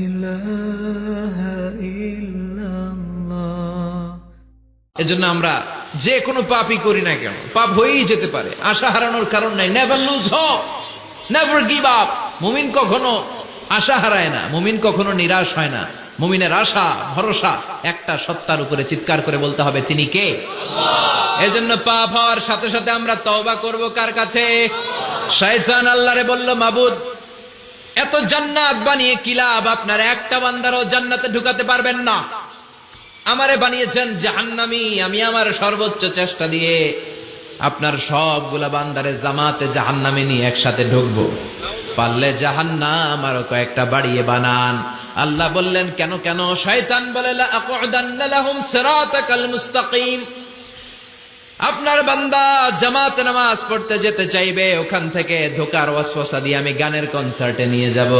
ইলাহা ইল্লাল্লাহ। এজন্য আমরা যে কোনো পাপই করি না কেন, পাপ হয়েই যেতে পারে, আশা হারানোর কারণ নাই। Never lose hope, never give up. মুমিন কখনো আশা হারায় না, মুমিন কখনো নিরাশ হয় না। মুমিনের আশা ভরসা একটা সত্তার উপরে। চিৎকার করে বলতে হবে, তিনি কে? এজন্য পাপ হওয়ার সাথে সাথে আমরা তওবা করব কার কাছে? শয়তান আল্লাহরে বলল, মাবুদ এত জান্নাত বানিয়ে কি লাভ? আপনার একটা বান্দারও জান্নাতে ঢুকাতে পারবেন না। আমারে বানিয়েছেন জাহান্নামী, আমি আমার সর্বোচ্চ চেষ্টা দিয়ে আপনার সবগুলা বান্দারে জামাতে জাহান্নামে নিয়ে একসাথে ঢুকবো। পারলে জাহান্নাম আরো কয়েকটা বাড়িয়ে বানান। আল্লাহ বললেন, কেন কেন? শয়তান বলে, লা আকুদান্না লাহুম সিরাতাকাল মুস্তাকিম। আপনার বান্দা জামাতে নামাজ পড়তে যেতে চাইবে, ওখান থেকে ধোকার ওয়াসওয়াসা দিয়ে আমি গানের কনসার্টে নিয়ে যাব।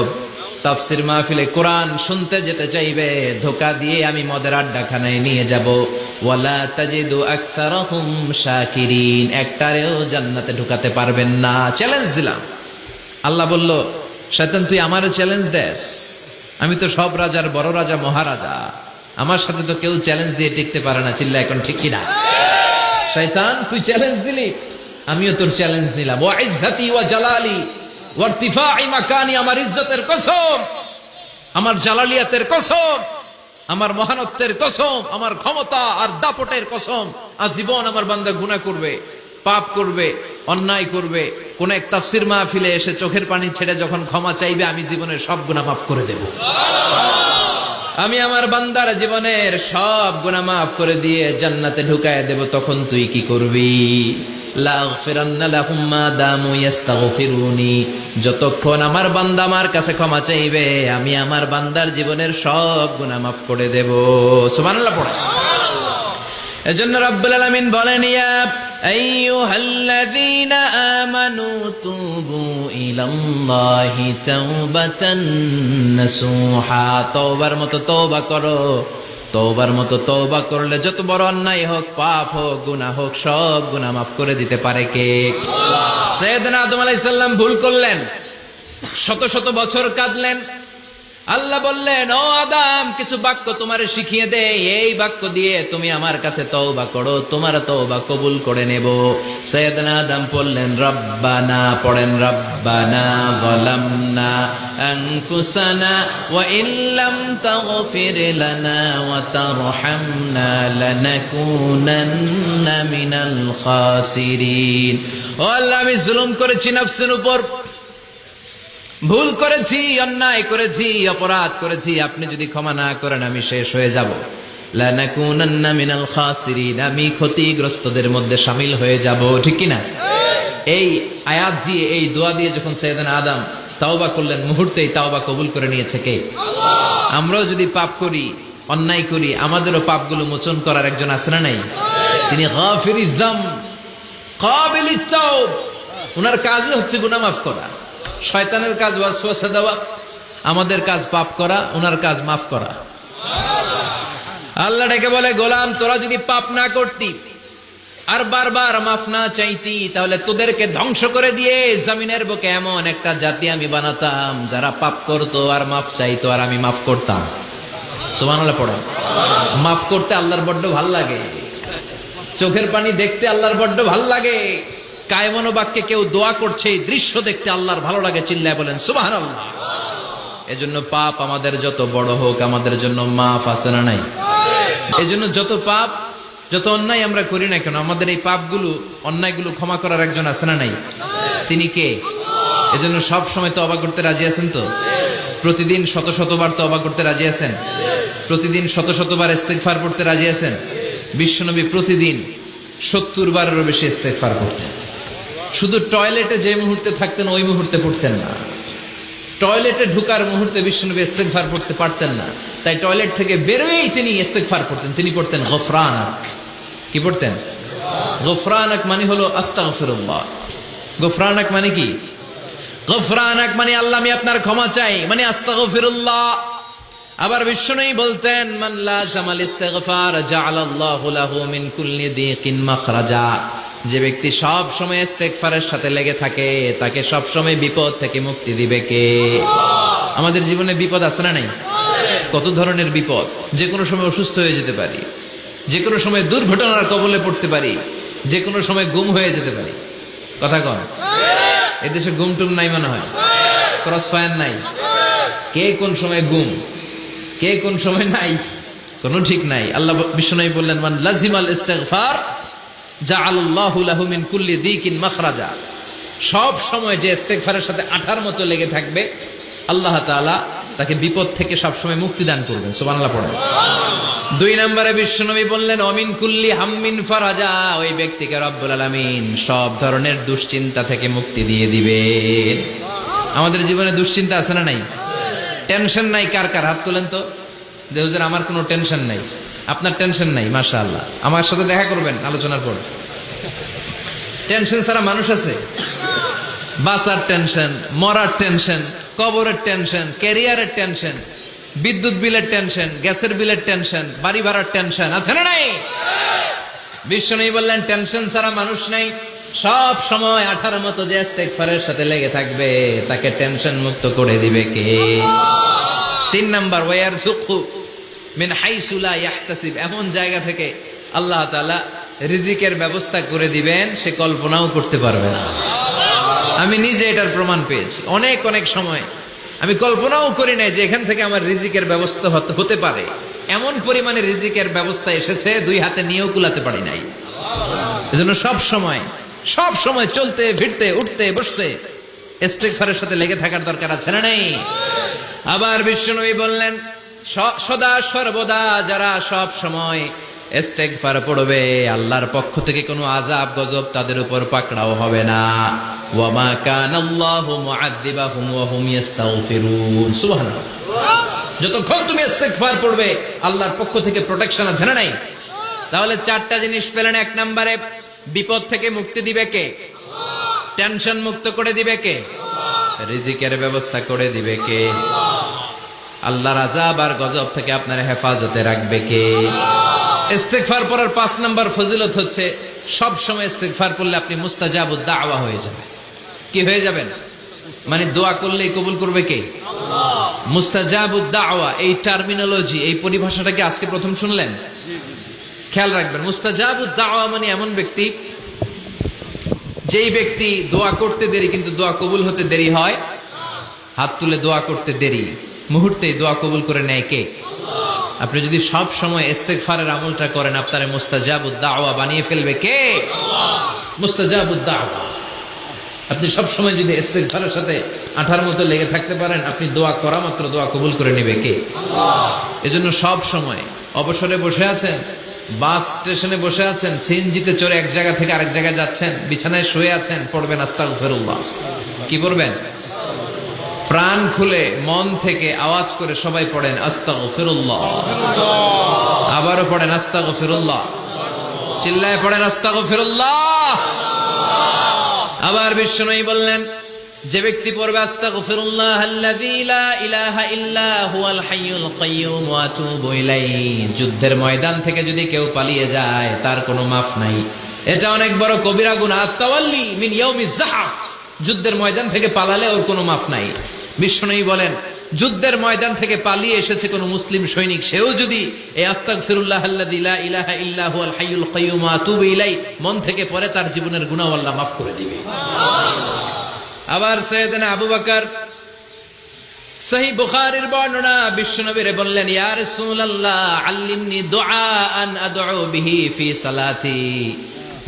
তাফসির মাহফিলে কোরআন শুনতে যেতে চাইবে, ধোকা দিয়ে আমি মদের আড্ডাখানায় নিয়ে যাব। ওয়ালা তাজিদু আকসারাহুম শাকিরিন। একটারেও জান্নাতে ঢুকাতে পারবেন না। চ্যালেঞ্জ দিলাম। আল্লাহ বলল, শয়তান তুই আমারে চ্যালেঞ্জ দেস? আমি তো সব রাজার বড় রাজা, মহারাজা। আমার সাথে তো কেউ চ্যালেঞ্জ দিয়ে টিকতে পারে না। চিল্লা এখন ঠিক কিনা? শয়তান তুই চ্যালেঞ্জ দিলি, আমিও তোর চ্যালেঞ্জ নিলাম। ওয়া ইজ্জতি ওয়া জালালি ওয়া ইরতিফাই মাকানি। আমার ইজ্জতের কসম, আমার জালালিয়াতের কসম, আমার মহানত্বের কসম, আমার ক্ষমতা আর দাপটের কসম, আজীবন আমার বান্দা গুনাহ করবে, পাপ করবে, অন্যায় করবে, কোন এক তাফসির মাহফিলে এসে চোখের পানি ছেড়ে যখন ক্ষমা চাইবে, আমি জীবনের সব গুনাহ মাফ করে দেব। আমি আমার বান্দার জীবনের সব গুনাহ মাফ করে দিয়ে জান্নাতে ঢুকায় দেব। তখন তুই কি করবি? লাগফিরান্না লাহুম মা দামু ইস্তাগফিরুনি। যতক্ষণ আমার বান্দা আমার কাছে ক্ষমা চাইবে, আমি আমার বান্দার জীবনের সব গুনাহ মাফ করে দেব। সুবহানাল্লাহ পড়ে। এজন্য রব্বুল আলামিন বলেন, ইয়া আইয়ুহাল্লাযীনা আমানু তুবু ইলাল্লাহি তাওবাতান নাসুহা। তওবার মতো তওবা করো। তওবার মতো তওবা করলে যত বড় অন্যায় হোক, পাপ হোক, গুনাহ হোক, সব গুনাহ মাফ করে দিতে পারে কে? আল্লাহ। সাইয়েদনা আদম আলাইহিস সালাম ভুল করলেন, শত শত বছর কাঁদলেন। আল্লাহ বললেন, ও আদম, কিছু বাক্য তোমারে শিখিয়ে দে, এই বাক্য দিয়ে তুমি আমার কাছে তওবা করো, তোমার তওবা কবুল করে নেব। সাইয়েদনা আদম বললেন, রব্বানা, পড়েন, রব্বানা যালামনা আনফুসানা ওয়া ইল্লাম তাগফির লানা ওয়া তারহামনা লানাকুনান্না মিনাল খাসিরিন। ও আল্লাহ, আমি জুলুম করেছি নফসের উপর, ভুল করেছি, অন্যায় করেছি, অপরাধ করেছি। আপনি যদি ক্ষমা না করেন আমি শেষ হয়ে যাব। লানাকুনান্না মিনাল খাসিরিন, আমি ক্ষতিগ্রস্তদের মধ্যে শামিল হয়ে যাব। ঠিক কি না? এই আয়াত দিয়ে, এই দোয়া দিয়ে যখন সাইয়েদনা আদম তাওবা করলেন, মুহূর্তেই তাওবা কবুল করে নিয়েছে কে? আল্লাহ। আমরাও যদি পাপ করি, অন্যায় করি, আমাদেরও পাপগুলো মোচন করার একজন আছে না নাই? তিনি গাফিরিয যাম কাবিলিত তাওব। ওনার কাজই হচ্ছে গুনাহ মাফ করা। শয়তানের কাজ ওয়াসওয়াসা দেওয়া, আমাদের কাজ পাপ করা, ওনার কাজ মাফ করা। আল্লাহ ডেকে বলে, গোলাম তোরা যদি পাপ না করতি আর বারবার মাফ না চাইতি, তাহলে তোদেরকে ধ্বংস করে দিয়ে জমিনের বুকে এমন একটা জাতি আমি বানাতাম যারা পাপ করতো আর মাফ চাইতো, আর আমি মাফ করতাম। সুবহানাল্লাহ পড়ো। মাফ করতে আল্লাহর বড্ড ভাল লাগে, চোখের পানি দেখতে আল্লাহর বড্ড ভাল লাগে, কায়মনো বাক্যে কেউ দোয়া করছে এই দৃশ্য দেখতে আল্লাহর ভালো লাগে। চিল্লায় বলেন সুবহানাল্লাহ। এজন্য পাপ আমাদের যত বড় হোক, আমাদের জন্য মাফ আছে না নাই? এজন্য যত পাপ, যত অন্যায় আমরা করি না কেন, আমাদের এই পাপগুলো, অন্যায়গুলো ক্ষমা করার একজন আছে না নাই? তিনি কে? এজন্য সব সময় তওবা করতে রাজি আছেন তো? প্রতিদিন শত শতবার তওবা করতে রাজি আছেন? প্রতিদিন শত শতবার ইস্তিগফার পড়তে রাজি আছেন? বিশ্বনবী প্রতিদিন 70 বারেরও বেশি ইস্তিগফার করতেন। শুধু টয়লেটে যে মুহূর্তে থাকতেন ওই মুহূর্তে পড়তেন না। টয়লেটে ঢুকার মুহূর্তে বিশ্বনবী ইস্তিগফার পড়তে পারতেন না, তাই টয়লেট থেকে বেরোয়েই তিনি ইস্তিগফার পড়তেন। তিনি পড়তেন গফরানাক। কি পড়তেন? গফরানাক মানে হলো আস্তাগফিরুল্লাহ। গফরানাক মানে কি? গফরানাক মানে আল্লাহ আমি আপনার ক্ষমা চাই, মানে আস্তাগফিরুল্লাহ। আবার বিশ্বনবী বলতেন, মান লাযামাল ইস্তিগফার জাআলাল্লাহু লাহু মিন কুল্লি দিকিন মাখরাজা। যে ব্যক্তি সব সময় ইস্তেগফারের সাথে লেগে থাকে, তাকে সব সময় বিপদ থেকে মুক্তি দিবে কে? আমাদের জীবনে বিপদ আছে না নাই? কত ধরনের বিপদ। যে কোনো সময় অসুস্থ হয়ে যেতে পারি, যে কোনো সময় দুর্ঘটনার কবলে পড়তে পারি, যে কোনো সময় গুম হয়ে যেতে পারি। কথা কন, এদেশে গুম টুম নাই মনে হয়, ক্রস ফায়ার নাই, কে কোন সময় গুম, কে কোন সময় নাই, কোনো ঠিক নাই। আল্লাহ বিশ্বনবী বললেন, মান লাজিমাল ইস্তিগফার জাআলাল্লাহু লাহু মিন কুল্লি দিকিন মাখরাজা। সব সময় যে ইস্তিগফারের সাথে আঠার মতো লেগে থাকবে, আল্লাহ তাআলা তাকে বিপদ থেকে সব সময় মুক্তি দান করবেন। সুবহানাল্লাহ পড়েন। 2 নম্বরে বিশ্বনবী বললেন, অমিন কুল্লি হাম্মিন ফারাজা। ওই ব্যক্তিকে রব্বুল আলামিন সব ধরনের দুশ্চিন্তা থেকে মুক্তি দিয়ে দিবেন। আমাদের জীবনে দুশ্চিন্তা আছে না নাই? টেনশন নাই কার কার? হাত তোলেন তো। যে হুজুর আমার কোনো টেনশন নাই। আপনার টেনশন নাই, মাশাআল্লাহ। আমার সাথে দেখা করবেন আলোচনার পর। টেনশন ছাড়া মানুষ আছে? বাঁচার টেনশন, মরার টেনশন, কবরের টেনশন, ক্যারিয়ারের টেনশন, বিদ্যুৎ বিলের টেনশন, গ্যাসের বিলের টেনশন, বাড়ি ভাড়ার টেনশন আছে না নাই? বিশ্বনবী বললেন, টেনশন ছাড়া মানুষ নাই। সব সময় আঠার মতো যে ইস্তিগফারের সাথে লেগে থাকবে, তাকে টেনশন মুক্ত করে দিবে কে? 3 নাম্বার, ওয়ায়ারযুকহু মিন হাইসু লা ইয়াহতাসিব। এমন জায়গা থেকে আল্লাহ তাআলা রিজিকের ব্যবস্থা করে দিবেন, সে কল্পনাও করতে পারবে না। আমি নিজে এটার প্রমাণ পেয়েছি। অনেক অনেক সময় আমি কল্পনাও করি নাই যে এখান থেকে আমার রিজিকের ব্যবস্থা হতে পারে। এমন পরিমাণে রিজিকের ব্যবস্থা এসেছে, 2 হাতে নিয়েও কুলাতে পারি নাই। এজন্য সব সময় চলতে ফিরতে উঠতে বসতে ইস্তিগফারের সাথে লেগে থাকার দরকার আছে না নাই? আবার বিশ্বনবী বললেন, সদা সর্বদা যারা সব সময় ইস্তিগফার পড়বে, আল্লাহর পক্ষ থেকে কোনো আযাব গজব তাদের উপর পাকড়াও হবে না। ওয়া মা কানাল্লাহু মুআযযিবাহুম ওয়া হুম ইস্তাগফিরুন। সুবহানাল্লাহ। যতক্ষণ তুমি ইস্তিগফার পড়বে, আল্লাহর পক্ষ থেকে প্রোটেকশন আছে না নাই? তাহলে 4টা জিনিস পেলেন। 1 নম্বরে, বিপদ থেকে মুক্তি দিবে কে? টেনশন মুক্ত করে দিবে কে? রিজিকের ব্যবস্থা করে দিবে কে? আল্লাহর আযাব আর গজব থেকে আপনার হেফাজতে রাখবে কে? ইস্তিগফার পড়ার 5 নম্বর ফজিলত হচ্ছে, সব সময় ইস্তিগফার পড়লে আপনি মুস্তাজাবুদ দাওয়া হয়ে যাবেন। কি হয়ে যাবেন? মানে দোয়া করলেই কবুল করবে কে? আল্লাহ। মুস্তাজাবুদ দাওয়া, এই টার্মিনোলজি, এই পরিভাষাটাকে আজকে প্রথম শুনলেন? খেয়াল রাখবেন, মুস্তাজাবুদ দাওয়া মানে এমন ব্যক্তি, যেই ব্যক্তি দোয়া করতে দেরি কিন্তু দোয়া কবুল হতে দেরি হয়। হাত তুলে দোয়া করতে দেরি, মুহূর্তেই দোয়া কবুল করে নেয় কে? আল্লাহ। আপনি যদি সব সময় ইস্তিগফারের আমলটা করেন, আপনারে মুস্তাজাবুদ দাওয়া বানিয়ে ফেলবে কে? আল্লাহ। মুস্তাজাবুদ দাওয়া। আপনি সব সময় যদি ইস্তিগফারের সাথে আঠার মতো লেগে থাকতে পারেন, আপনি দোয়া করা মাত্র দোয়া কবুল করে নেবে কে? আল্লাহ। এজন্য সব সময় অবসরে বসে আছেন, বাস স্টেশনে বসে আছেন, সিএনজিতে চড়ে এক জায়গা থেকে আরেক জায়গায় যাচ্ছেন, বিছানায় শুয়ে আছেন, পড়বেন আস্তাগফিরুল্লাহ। কি পড়বেন? প্রাণ খুলে মন থেকে আওয়াজ করে সবাই পড়েন আস্তাগফিরুল্লাহ। আবারও পড়েন আস্তাগফিরুল্লাহ। চিল্লায় পড়েন আস্তাগফিরুল্লাহ। আবার বিশ্বনবী বললেন, যে ব্যক্তি পড়বে আস্তাগফিরুল্লাহ আল্লাযী লা ইলাহা ইল্লা হুয়াল হাইয়ুল কাইয়্যুম ওয়া আতুবু ইলাইহি, যুদ্ধের ময়দান থেকে যদি কেউ পালিয়ে যায়, তার কোনো মাফ নাই। এটা অনেক বড় কবিরা গুনাহ। আত-তাওয়াল্লি মিন ইয়াউমিজ যাহফ, যুদ্ধের ময়দান থেকে পালালে ওর কোনো মাফ নাই। বিশ্বনবী বলেন, যুদ্ধের ময়দান থেকে পালিয়ে এসেছে কোন মুসলিম সৈনিক, সেও যদি এই আস্তাগফিরুল্লাহ আল্লাযী লা ইলাহা ইল্লা হুয়াল হাইয়ুল কাইয়্যুম ওয়া আতুবু ইলাইহি মন থেকে পড়ে, তার জীবনের গুনাহ আল্লাহ মাফ করে দিবে। আবার সাইয়েদনা আবু বকর, সহিহ বুখারীর বর্ণনা, বিশ্বনবীরে বললেন, ইয়া রাসূলুল্লাহ আল্লিমনি দুআআন আদউ বিহি ফি সালাতি।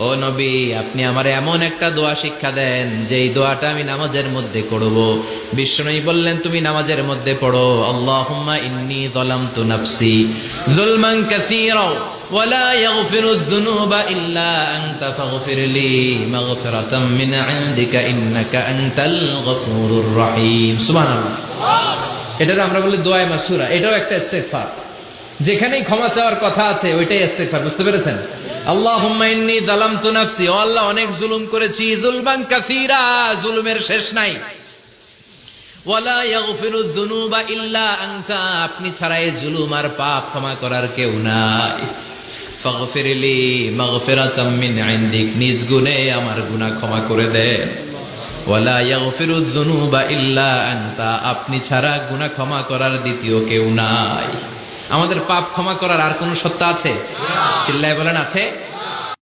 ও নবী, আপনি আমারে এমন একটা দোয়া শিক্ষা দেন, যেই দোয়াটা আমি নামাজের মধ্যে করব। বিশ্বনবী বললেন, তুমি নামাজের মধ্যে পড়ো, আল্লাহুম্মা ইন্নী যালামতু নাফসি যুলমান কাসীরা ওয়া লা ইয়াগফিরুয যুনুবা ইল্লা আনতা ফাগফিরলি মাগফিরাতাম মিন ইনদিকা ইন্নাকা আনতাল গফুরুর রহিম। সুবহানাল্লাহ। এটা আমরা বলি দোয়া মাসুরা, এটাও একটা ইস্তিগফার। যেখানেই ক্ষমা চাওয়ার কথা আছে, ওইটাই ইস্তিগফার। বুঝতে পেরেছেন? আল্লাহুম্মা ইন্নী যালামতু নাফসি, ও আল্লাহ অনেক জুলুম করেছি, যুলমান কাসীরা, জুলুমের শেষ নাই। ওয়া লা ইয়াগফিরুয যুনুবা ইল্লা আনতা, আপনি ছাড়া এই জুলুম আর পাপ ক্ষমা করার কেউ নাই। ফাগফিরলি মাগফিরাতাম মিন ইনদিক, নিজ গুণে আমার গুনাহ ক্ষমা করে দে। ওয়ালা ইয়াগফিরু যুনুবা ইল্লা আনতা, আপনি ছাড়া গুনাহ ক্ষমা করার দ্বিতীয় কেউ নাই। আমাদের পাপ ক্ষমা করার আর কোন সত্তা আছে? চিল্লায় বলেন আছে?